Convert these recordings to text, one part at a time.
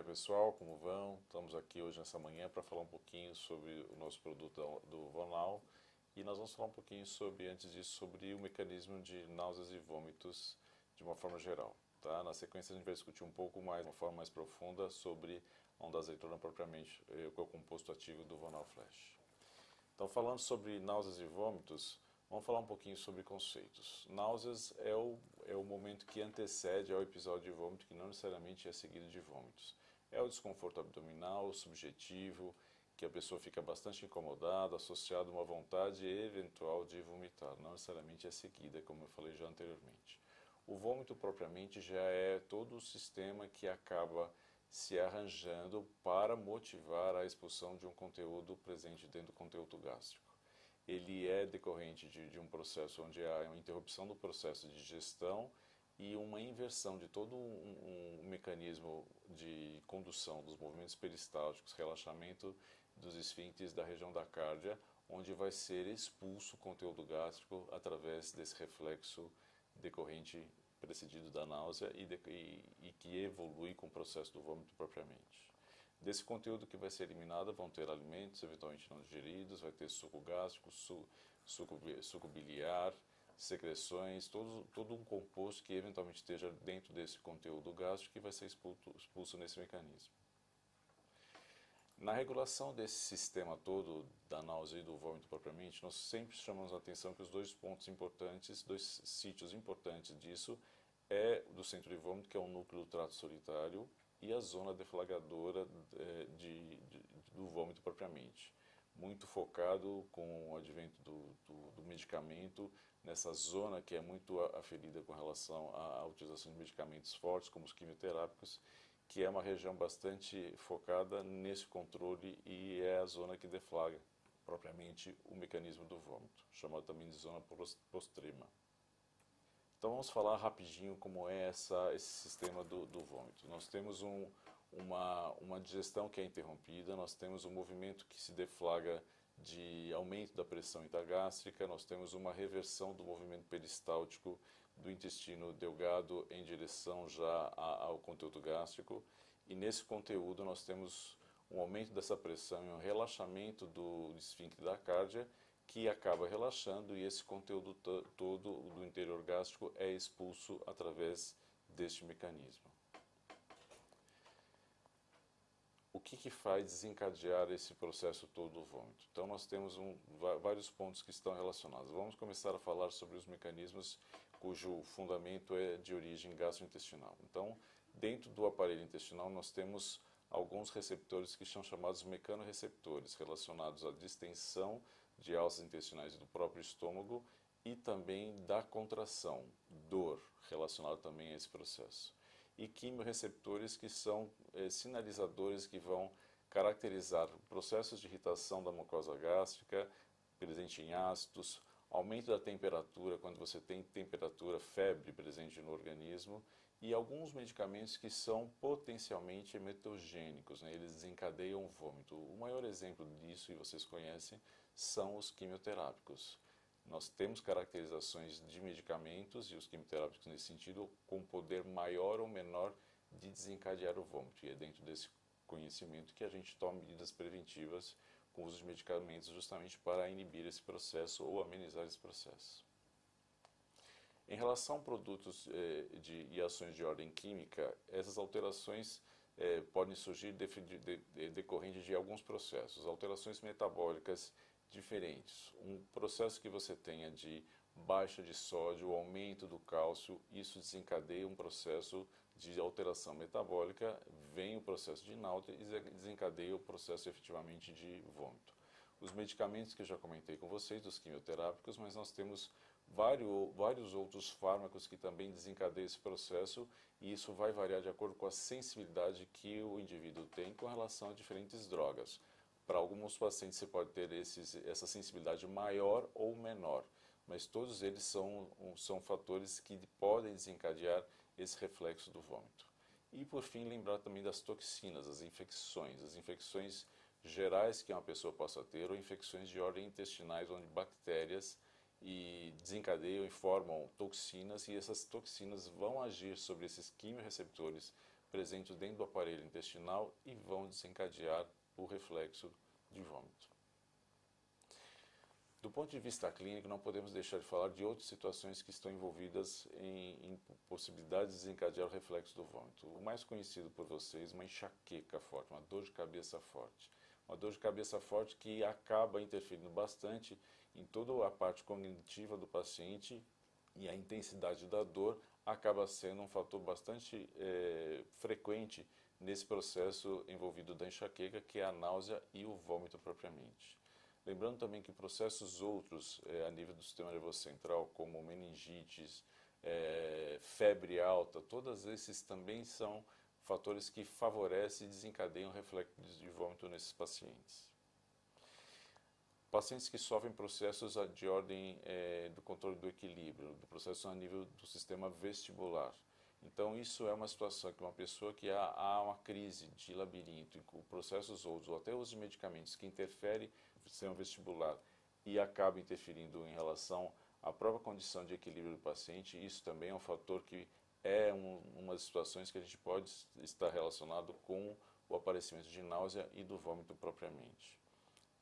dia pessoal, como vão? Estamos aqui hoje nessa manhã para falar um pouquinho sobre o nosso produto do Vonal e nós vamos falar um pouquinho sobre, antes disso, sobre o mecanismo de náuseas e vômitos de uma forma geral. Tá? Na sequência a gente vai discutir um pouco mais, de uma forma mais profunda, sobre a onda azeitona propriamente, que é o composto ativo do Vonal Flash. Então, falando sobre náuseas e vômitos, vamos falar um pouquinho sobre conceitos. Náuseas é o momento que antecede ao episódio de vômito, que não necessariamente é seguido de vômitos. É o desconforto abdominal, subjetivo, que a pessoa fica bastante incomodada, associado a uma vontade eventual de vomitar. Não necessariamente é seguida, como eu falei já anteriormente. O vômito propriamente já é todo o sistema que acaba se arranjando para motivar a expulsão de um conteúdo presente dentro do conteúdo gástrico. Ele é decorrente de um processo onde há uma interrupção do processo de digestão e uma inversão de todo um mecanismo de condução dos movimentos peristálticos, relaxamento dos esfíncteres da região da cárdia, onde vai ser expulso o conteúdo gástrico através desse reflexo decorrente precedido da náusea e que evolui com o processo do vômito propriamente. Desse conteúdo que vai ser eliminado vão ter alimentos eventualmente não digeridos, vai ter suco gástrico, suco biliar, secreções, todo um composto que eventualmente esteja dentro desse conteúdo gástrico que vai ser expulso nesse mecanismo. Na regulação desse sistema todo, da náusea e do vômito propriamente, nós sempre chamamos a atenção que os dois pontos importantes, dois sítios importantes disso, é do centro de vômito, que é o núcleo do trato solitário, e a zona deflagradora do vômito propriamente. Muito focado com o advento do medicamento, nessa zona que é muito aferida com relação à utilização de medicamentos fortes, como os quimioterápicos, que é uma região bastante focada nesse controle e é a zona que deflagra propriamente o mecanismo do vômito, chamado também de zona postrema. Então vamos falar rapidinho como é esse sistema do vômito. Nós temos uma digestão que é interrompida, nós temos um movimento que se deflagra de aumento da pressão intragástrica, nós temos uma reversão do movimento peristáltico do intestino delgado em direção já ao conteúdo gástrico, e nesse conteúdo nós temos um aumento dessa pressão e um relaxamento do esfíncter da cárdia, que acaba relaxando e esse conteúdo todo do interior gástrico é expulso através deste mecanismo. O que faz desencadear esse processo todo do vômito? Então nós temos vários pontos que estão relacionados. Vamos começar a falar sobre os mecanismos cujo fundamento é de origem gastrointestinal. Então, dentro do aparelho intestinal nós temos alguns receptores que são chamados mecanorreceptores, relacionados à distensão de alças intestinais do próprio estômago e também da contração, dor, relacionado também a esse processo. E quimiorreceptores que são sinalizadores que vão caracterizar processos de irritação da mucosa gástrica, presente em ácidos, aumento da temperatura, quando você tem temperatura, febre presente no organismo, e alguns medicamentos que são potencialmente emetogênicos, né? Eles desencadeiam o vômito. O maior exemplo disso, e vocês conhecem, são os quimioterápicos. Nós temos caracterizações de medicamentos e os quimioterápicos nesse sentido com poder maior ou menor de desencadear o vômito. E é dentro desse conhecimento que a gente toma medidas preventivas com o uso de medicamentos justamente para inibir esse processo ou amenizar esse processo. Em relação a produtos e ações de ordem química, essas alterações podem surgir decorrentes de alguns processos, alterações metabólicas diferentes. Um processo que você tenha de baixa de sódio, aumento do cálcio, isso desencadeia um processo de alteração metabólica, vem o processo de náusea e desencadeia o processo efetivamente de vômito. Os medicamentos que eu já comentei com vocês, dos quimioterápicos, mas nós temos vários outros fármacos que também desencadeiam esse processo e isso vai variar de acordo com a sensibilidade que o indivíduo tem com relação a diferentes drogas. Para alguns pacientes você pode ter essa sensibilidade maior ou menor, mas todos eles são fatores que podem desencadear esse reflexo do vômito. E por fim, lembrar também das toxinas, as infecções gerais que uma pessoa possa ter, ou infecções de ordem intestinais, onde bactérias desencadeiam e formam toxinas, e essas toxinas vão agir sobre esses quimiorreceptores presentes dentro do aparelho intestinal e vão desencadear o reflexo de vômito. Do ponto de vista clínico, não podemos deixar de falar de outras situações que estão envolvidas em possibilidades de desencadear o reflexo do vômito. O mais conhecido por vocês, uma enxaqueca forte, uma dor de cabeça forte. Uma dor de cabeça forte que acaba interferindo bastante em toda a parte cognitiva do paciente e a intensidade da dor acaba sendo um fator bastante frequente nesse processo envolvido da enxaqueca, que é a náusea e o vômito propriamente. Lembrando também que processos outros a nível do sistema nervoso central, como meningites, febre alta, todos esses também são fatores que favorecem e desencadeiam reflexo de vômito nesses pacientes. Pacientes que sofrem processos de ordem do controle do equilíbrio, do processo a nível do sistema vestibular. Então, isso é uma situação que uma pessoa que há uma crise de labirinto, com processos outros, ou até uso de medicamentos que interferem no sistema vestibular e acabam interferindo em relação à própria condição de equilíbrio do paciente, isso também é um fator que é uma das situações que a gente pode estar relacionado com o aparecimento de náusea e do vômito propriamente.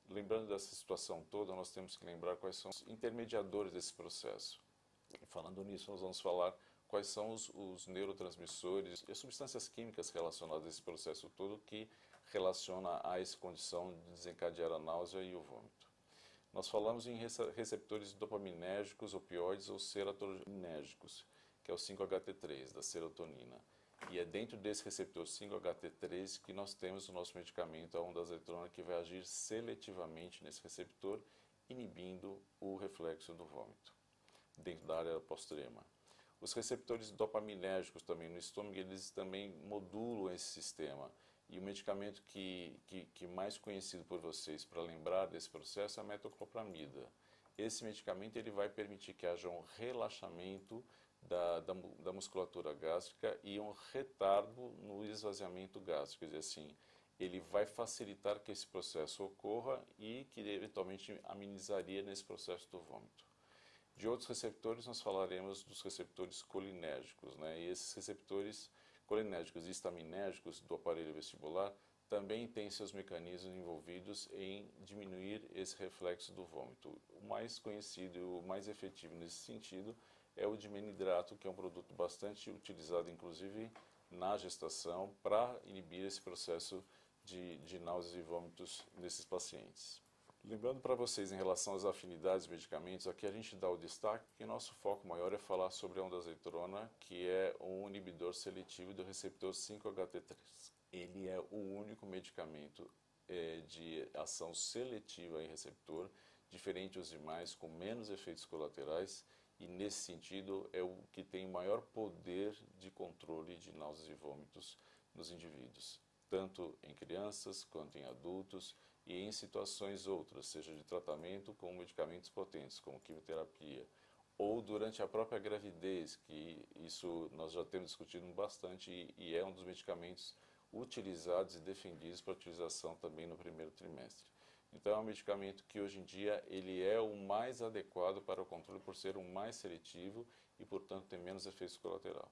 Lembrando dessa situação toda, nós temos que lembrar quais são os intermediadores desse processo. E falando nisso, nós vamos falar quais são os neurotransmissores e as substâncias químicas relacionadas a esse processo todo que relaciona a essa condição de desencadear a náusea e o vômito. Nós falamos em receptores dopaminérgicos, opioides ou serotoninérgicos, que é o 5-HT3, da serotonina. E é dentro desse receptor 5-HT3 que nós temos o nosso medicamento, a ondansetron, que vai agir seletivamente nesse receptor, inibindo o reflexo do vômito, dentro da área postrema. Os receptores dopaminérgicos também no estômago, eles também modulam esse sistema. E o medicamento que mais conhecido por vocês para lembrar desse processo é a metoclopramida. Esse medicamento ele vai permitir que haja um relaxamento da musculatura gástrica e um retardo no esvaziamento gástrico. Quer dizer assim, ele vai facilitar que esse processo ocorra e que eventualmente amenizaria nesse processo do vômito. De outros receptores, nós falaremos dos receptores colinérgicos, né? E esses receptores colinérgicos e estaminérgicos do aparelho vestibular também têm seus mecanismos envolvidos em diminuir esse reflexo do vômito. O mais conhecido e o mais efetivo nesse sentido é o dimenidrato, que é um produto bastante utilizado, inclusive, na gestação, para inibir esse processo de náuseas e vômitos nesses pacientes. Lembrando para vocês em relação às afinidades de medicamentos, aqui a gente dá o destaque que nosso foco maior é falar sobre a ondansetrona, que é um inibidor seletivo do receptor 5-HT3. Ele é o único medicamento de ação seletiva em receptor, diferente dos demais, com menos efeitos colaterais, e nesse sentido é o que tem maior poder de controle de náuseas e vômitos nos indivíduos, tanto em crianças quanto em adultos, e em situações outras, seja de tratamento com medicamentos potentes, como quimioterapia, ou durante a própria gravidez, que isso nós já temos discutido bastante e é um dos medicamentos utilizados e defendidos para utilização também no primeiro trimestre. Então é um medicamento que hoje em dia ele é o mais adequado para o controle por ser o mais seletivo e, portanto, tem menos efeitos colaterais.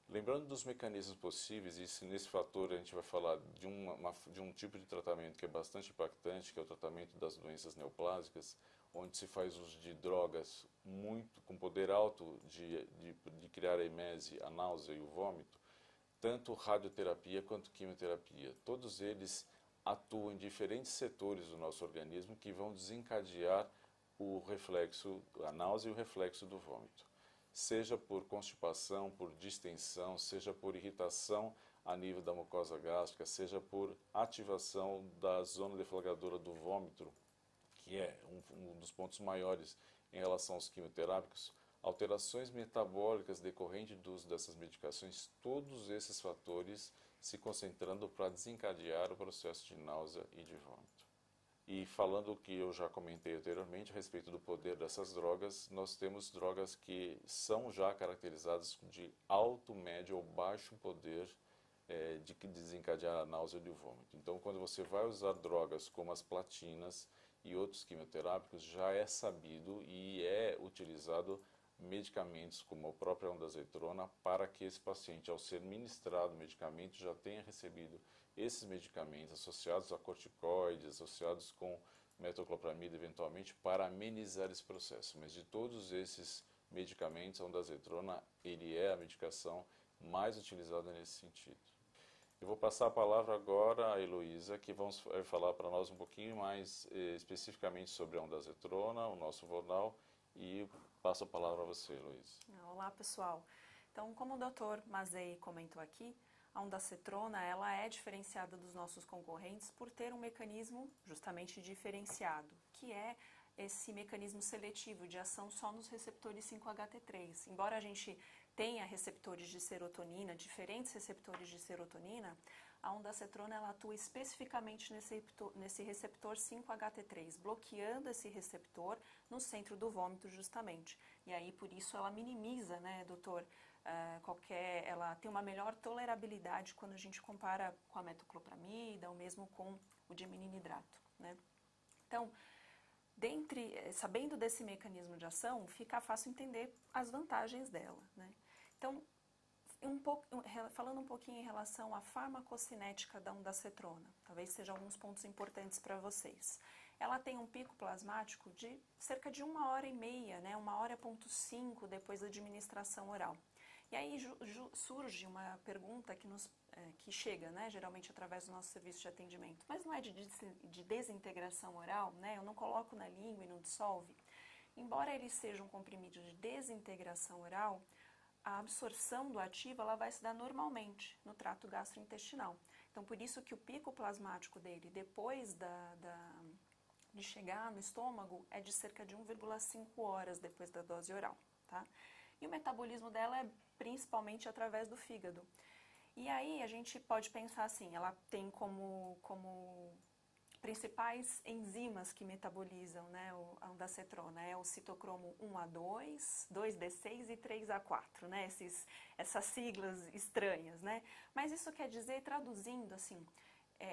Lembrando dos mecanismos possíveis, e nesse fator a gente vai falar de um tipo de tratamento que é bastante impactante, que é o tratamento das doenças neoplásicas, onde se faz uso de drogas com poder alto de criar a emese, a náusea e o vômito, tanto radioterapia quanto quimioterapia. Todos eles atuam em diferentes setores do nosso organismo que vão desencadear o reflexo, a náusea e o reflexo do vômito. Seja por constipação, por distensão, seja por irritação a nível da mucosa gástrica, seja por ativação da zona deflagradora do vômito, que é um dos pontos maiores em relação aos quimioterápicos, alterações metabólicas decorrentes do uso dessas medicações, todos esses fatores se concentrando para desencadear o processo de náusea e de vômito. E falando o que eu já comentei anteriormente a respeito do poder dessas drogas, nós temos drogas que são já caracterizadas de alto, médio ou baixo poder de desencadear a náusea e o vômito. Então, quando você vai usar drogas como as platinas e outros quimioterápicos, já é sabido e é utilizado medicamentos como a própria ondansetrona para que esse paciente, ao ser ministrado o medicamento, já tenha recebido esses medicamentos associados a corticoides, associados com metoclopramida eventualmente, para amenizar esse processo. Mas de todos esses medicamentos, a ondansetrona ele é a medicação mais utilizada nesse sentido. Eu vou passar a palavra agora a Heloísa, que vai falar para nós um pouquinho mais especificamente sobre a ondansetrona, o nosso Vonal, e passo a palavra a você, Heloísa. Olá, pessoal. Então, como o Dr. Mazei comentou aqui, a ondansetrona ela é diferenciada dos nossos concorrentes por ter um mecanismo justamente diferenciado, que é esse mecanismo seletivo de ação só nos receptores 5-HT3. Embora a gente tenha receptores de serotonina, diferentes receptores de serotonina, a ondansetrona ela atua especificamente nesse receptor 5-HT3, bloqueando esse receptor no centro do vômito justamente. E aí por isso ela minimiza, né, doutor, ela tem uma melhor tolerabilidade quando a gente compara com a metoclopramida ou mesmo com o dimeninidrato, né? Então, sabendo desse mecanismo de ação, fica fácil entender as vantagens dela, né? Então, falando um pouquinho em relação à farmacocinética da ondansetrona, talvez sejam alguns pontos importantes para vocês. Ela tem um pico plasmático de cerca de 1h30, né, 1h5 depois da administração oral. E aí surge uma pergunta que chega, né, geralmente através do nosso serviço de atendimento, mas não é de desintegração oral, né, eu não coloco na língua e não dissolve. Embora ele seja um comprimido de desintegração oral, a absorção do ativo ela vai se dar normalmente no trato gastrointestinal. Então, por isso que o pico plasmático dele, depois de chegar no estômago, é de cerca de 1,5 horas depois da dose oral, tá? E o metabolismo dela é principalmente através do fígado. E aí a gente pode pensar assim, ela tem como principais enzimas que metabolizam, né, a ondansetrona, é o citocromo 1A2, 2D6 e 3A4, né, essas siglas estranhas, né? Mas isso quer dizer, traduzindo assim,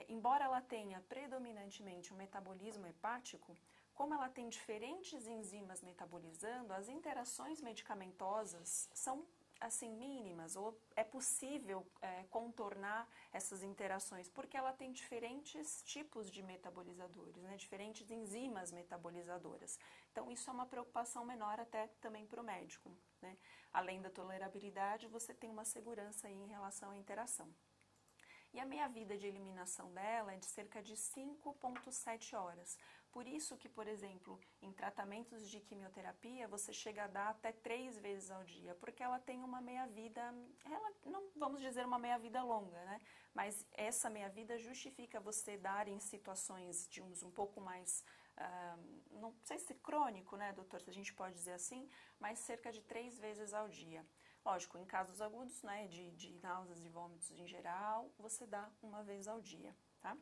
embora ela tenha predominantemente um metabolismo hepático, como ela tem diferentes enzimas metabolizando, as interações medicamentosas são assim mínimas, ou é possível contornar essas interações, porque ela tem diferentes tipos de metabolizadores, né, diferentes enzimas metabolizadoras. Então isso é uma preocupação menor até também para o médico, né? Além da tolerabilidade, você tem uma segurança aí em relação à interação. E a meia-vida de eliminação dela é de cerca de 5,7 horas. Por isso que, por exemplo, em tratamentos de quimioterapia, você chega a dar até 3 vezes ao dia, porque ela tem uma meia-vida, não vamos dizer uma meia-vida longa, né? Mas essa meia-vida justifica você dar em situações de um pouco mais, não sei se crônico, né, doutor, se a gente pode dizer assim, mas cerca de 3 vezes ao dia. Lógico, em casos agudos, né, de náuseas e vômitos em geral, você dá 1 vez ao dia, tá?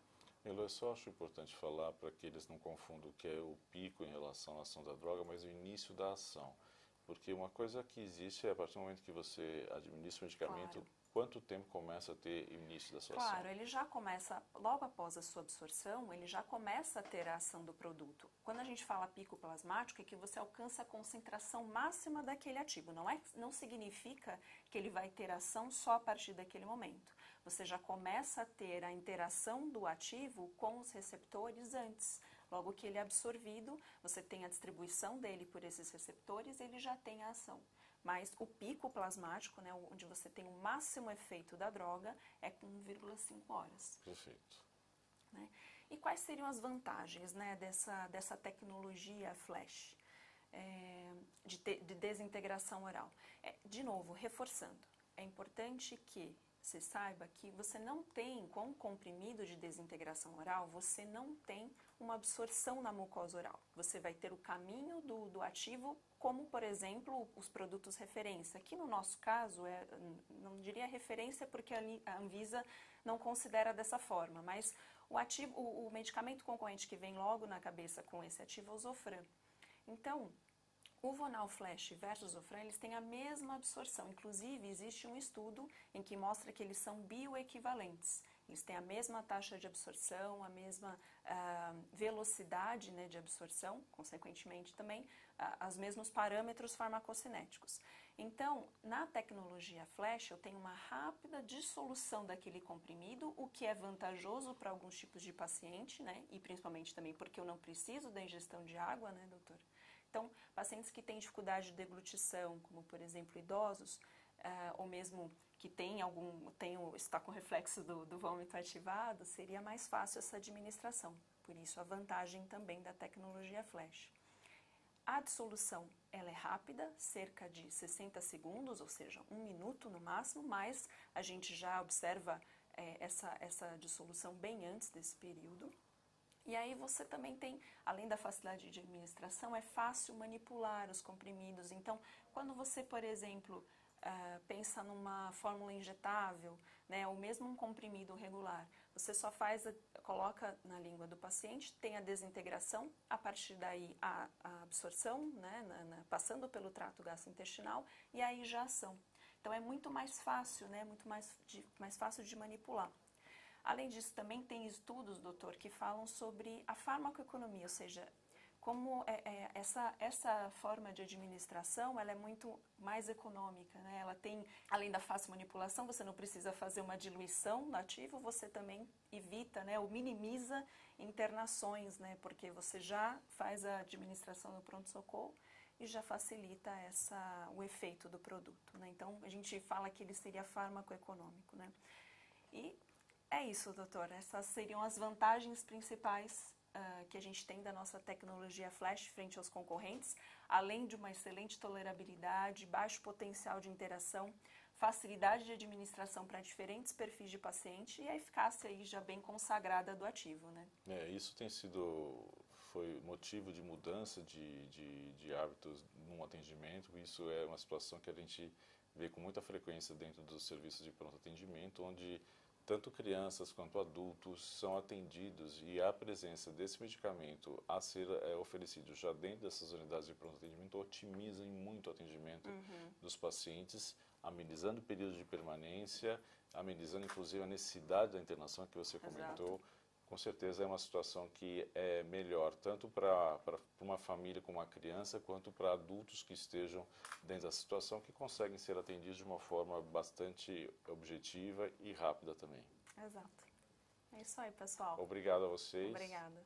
Eu só acho importante falar para que eles não confundam o que é o pico em relação à ação da droga, mas o início da ação. Porque uma coisa que existe é a partir do momento que você administra o medicamento, claro, quanto tempo começa a ter o início da sua ação? Claro, ele já começa, logo após a sua absorção, ele já começa a ter a ação do produto. Quando a gente fala pico plasmático, é que você alcança a concentração máxima daquele ativo. Não significa que ele vai ter ação só a partir daquele momento. Você já começa a ter a interação do ativo com os receptores antes. Logo que ele é absorvido, você tem a distribuição dele por esses receptores, ele já tem a ação. Mas o pico plasmático, né, onde você tem o máximo efeito da droga, é com 1,5 horas. Perfeito. Né? E quais seriam as vantagens, né, dessa tecnologia flash de desintegração oral? De novo, reforçando, é importante que você saiba que você não tem, com comprimido de desintegração oral, você não tem uma absorção na mucosa oral. Você vai ter o caminho do ativo, como, por exemplo, os produtos referência. Aqui no nosso caso, não diria referência porque a Anvisa não considera dessa forma, mas o medicamento concorrente que vem logo na cabeça com esse ativo é o Zofran. Então, o Vonal Flash versus Zofran, eles têm a mesma absorção. Inclusive, existe um estudo em que mostra que eles são bioequivalentes. Eles têm a mesma taxa de absorção, a mesma velocidade, né, de absorção, consequentemente também os mesmos parâmetros farmacocinéticos. Então, na tecnologia flash, eu tenho uma rápida dissolução daquele comprimido, o que é vantajoso para alguns tipos de paciente, né, e principalmente também porque eu não preciso da ingestão de água, né, doutor? Então, pacientes que têm dificuldade de deglutição, como por exemplo idosos, ou mesmo que está com reflexo do vômito ativado, seria mais fácil essa administração. Por isso, a vantagem também da tecnologia flash. A dissolução ela é rápida, cerca de 60 segundos, ou seja, 1 minuto no máximo, mas a gente já observa essa dissolução bem antes desse período. E aí você também tem, além da facilidade de administração, é fácil manipular os comprimidos. Então, quando você, por exemplo, pensa numa fórmula injetável, né, ou mesmo um comprimido regular, você só coloca na língua do paciente, tem a desintegração, a partir daí a absorção, né, passando pelo trato gastrointestinal, e aí já a ação. Então é muito mais fácil, né, muito mais fácil de manipular. Além disso, também tem estudos, doutor, que falam sobre a farmacoeconomia, ou seja, como essa forma de administração ela é muito mais econômica, né? Ela tem, além da fácil manipulação, você não precisa fazer uma diluição no ativo, você também evita, né, ou minimiza internações, né, porque você já faz a administração no pronto-socorro e já facilita o efeito do produto, né? Então, a gente fala que ele seria farmacoeconômico, né? E é isso, doutor. Essas seriam as vantagens principais que a gente tem da nossa tecnologia flash frente aos concorrentes, além de uma excelente tolerabilidade, baixo potencial de interação, facilidade de administração para diferentes perfis de paciente e a eficácia aí já bem consagrada do ativo, né? Isso foi motivo de mudança de hábitos no atendimento. Isso é uma situação que a gente vê com muita frequência dentro dos serviços de pronto atendimento, onde tanto crianças quanto adultos são atendidos e a presença desse medicamento a ser oferecido já dentro dessas unidades de pronto atendimento otimiza muito o atendimento dos pacientes, amenizando o período de permanência, amenizando inclusive a necessidade da internação que você comentou. Exato. Com certeza é uma situação que é melhor tanto para uma família com uma criança, quanto para adultos que estejam dentro da situação, que conseguem ser atendidos de uma forma bastante objetiva e rápida também. Exato. É isso aí, pessoal. Obrigado a vocês. Obrigada.